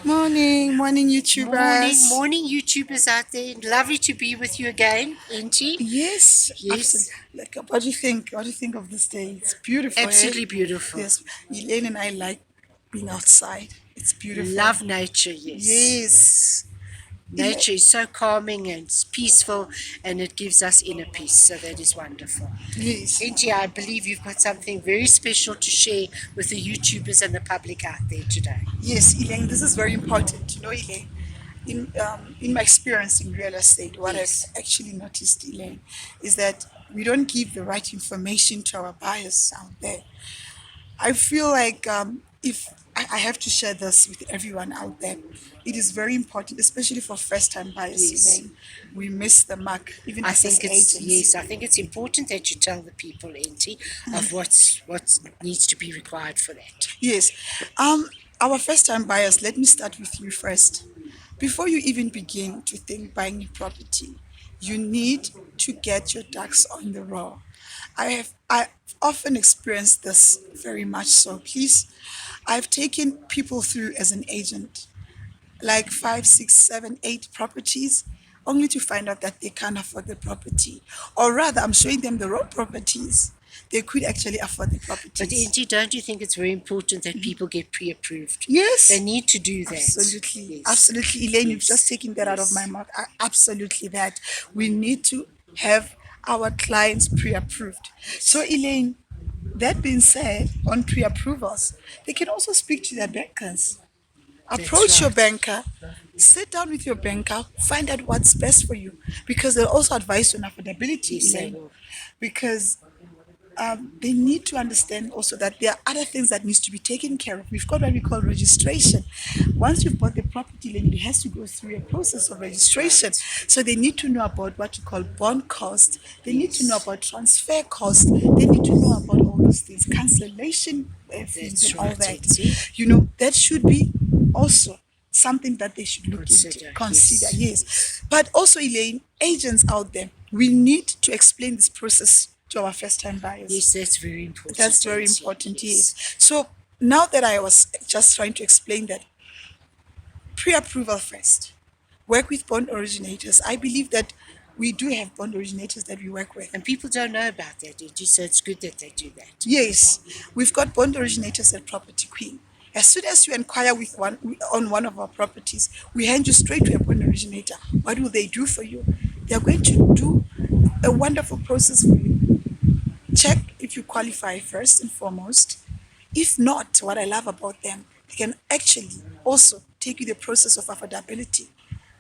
Morning, Morning, YouTubers. morning, YouTubers out there. Lovely to be with you again, Angie. Yes, absolutely. Yes, Like, what do you think? What do you think of this day? It's beautiful, eh? absolutely beautiful. Yes, Elaine and I like being outside. It's beautiful. Love nature, yes. Yes. Ela- Nature is so calming and it's peaceful and it gives us inner peace, so that is wonderful. Yes. Angie, I believe you've got something very special to share with the YouTubers and the public out there today. Yes, Elaine, this is very important. You know, Elaine, in my experience in real estate, what I've Yes, actually noticed, Elaine, is that we don't give the right information to our buyers out there. I feel like if I have to share this with everyone out there, it is very important, especially for first-time buyers. yes. Elaine, we miss the mark, even I us as think it's agents. yes. I think it's important that you tell the people, Auntie, of what needs to be required for that. Yes, um, our first-time buyers. Let me start with you first. Before you even begin to think buying a property, you need to get your ducks on the roll. I've often experienced this very much so. Please, I've taken people through as an agent, like five, six, seven, eight properties, only to find out that they can't afford the property. Or rather, I'm showing them the wrong properties. They could actually afford the But properties. Auntie, don't you think it's very important that people get pre-approved? They Yes, need to do that. absolutely. Yes, Absolutely. Elaine, you've just yes, taken that out of my yes. mouth. Absolutely that. We need to have our clients pre-approved. So Elaine, that being said, on pre-approvals, they can also speak to their bankers. That's Approach your right. banker, sit down with your banker, find out what's best for you, because they'll also advise you on affordability, Yes, they Elaine. will. Because they need to understand also that there are other things that needs to be taken care of. We've got what we call registration. Once you've bought the property, then it has to go through a process of That's registration. right. So they need to know about what you call bond cost. They need to know Yes, about transfer cost. They need to know about all those things, cancellation fees that's and all right, that. Auntie. That should be also something that they should look into, Consider. consider. Yes, Yes. yes. But also, Elaine, agents out there, we need to explain this process to our first time buyers. Yes, that's very That's important, very Auntie. important, Yes. yes. So now that I was just trying to explain that, pre-approval first, work with bond originators. I believe that we do have bond originators that we work with. And people don't know about that, Auntie, so it's good that they do that. Yes, we've got bond originators at Property Queen. As soon as you inquire with one of our properties, we hand you straight to a bond originator. What will they do for you? They are going to do a wonderful process for you. Check if you qualify first and foremost. If not, what I love about them, they can actually also take you the process of affordability,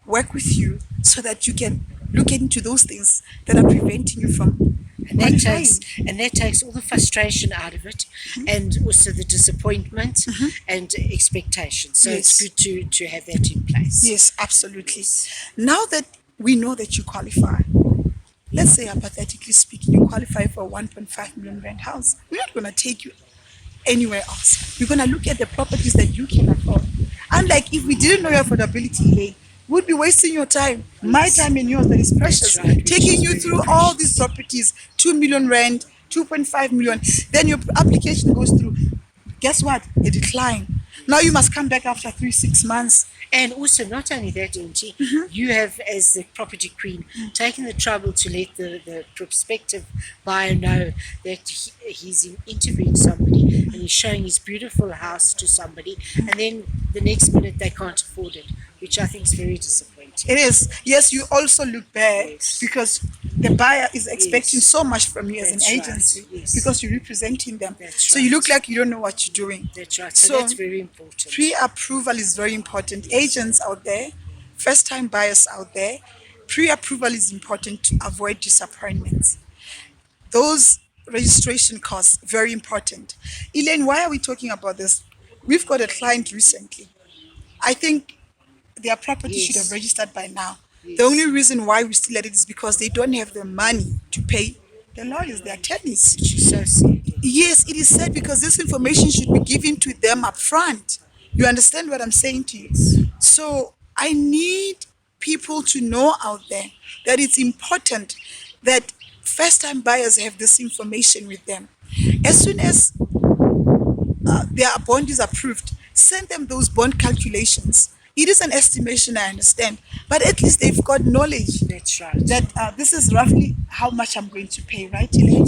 work with you so that you can look into those things that are preventing you from and that takes qualifying. and that takes all the frustration out of it, and also the disappointment and expectation. So it's Yes, good to have that in place. yes, absolutely. Yes, Now that we know that you qualify, let's say hypothetically speaking, you qualify for a 1.5 million rent house. We're not going to take you anywhere else. We're going to look at the properties that you can afford. Unlike if we didn't know your affordability, Elaine, we'd be wasting your time, my yes, time and yours that is that's precious, right, which taking is you very through all these precious. properties, 2 million rent, 2.5 million. Then your application goes through. Guess what? A decline. Now you must come back after 3, 6 months. And also, not only that, Angie, you have, as the property queen, taken the trouble to let the prospective buyer know that he's interviewing somebody and he's showing his beautiful house to somebody, and then the next minute they can't afford it, which I think is very disappointing. It is. Yes, you also look bad Yes, because the buyer is expecting yes, so much from you as an that's right. agency Yes, because you're representing them. that's So you look right. like you don't know what you're doing. That's right. So So that's very important. pre-approval is very important. Yes. Agents out there, first-time buyers out there, pre-approval is important to avoid disappointments. Those registration costs, very important. Elaine, why are we talking about this? We've got a client recently. I think their property should have Yes. registered by now. The only Yes. reason why we still at it is because they don't have the money to pay the lawyers, the attorneys. Which is so sad. Yes, it is said because this information should be given to them up front. You understand what I'm saying to you? Yes. So I need people to know out there that it's important that first time buyers have this information with them. As soon as their bond is approved, send them those bond calculations. It is an estimation, I understand, but at least they've got knowledge That's right. that this is roughly how much I'm going to pay, right, Elaine?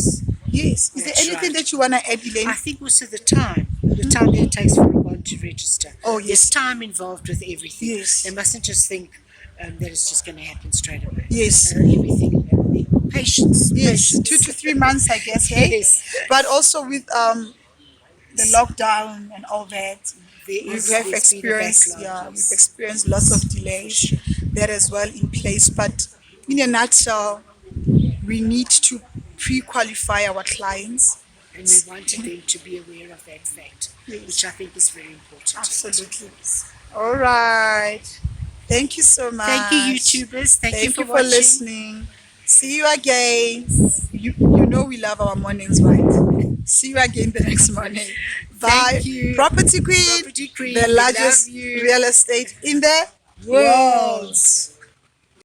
Yes. Is there That's anything right. that you want to add, Elaine? I think also the time that it takes for a bond to register. Oh, yes. There's time involved with everything. Yes. They mustn't just think that it's just going to happen straight away. Yes. Everything. Patience. Yes, Patience. 2 to 3 months, I guess. Hey? Yes. But also with the lockdown and all that, There's we have been a experienced, backlog, yeah, yes. we've experienced lots of delays that as well in place. But in a nutshell, we need to pre-qualify our clients. And we wanted them to be aware of that fact, Yes. which I think is very important. Absolutely. All right. Thank you so much. Thank you, YouTubers. Thank you for watching. listening. See you again. You know we love our mornings, right? See you again the next morning. Bye. Thank you. Property Queen, Property Queen, the we largest love you. real estate in the World.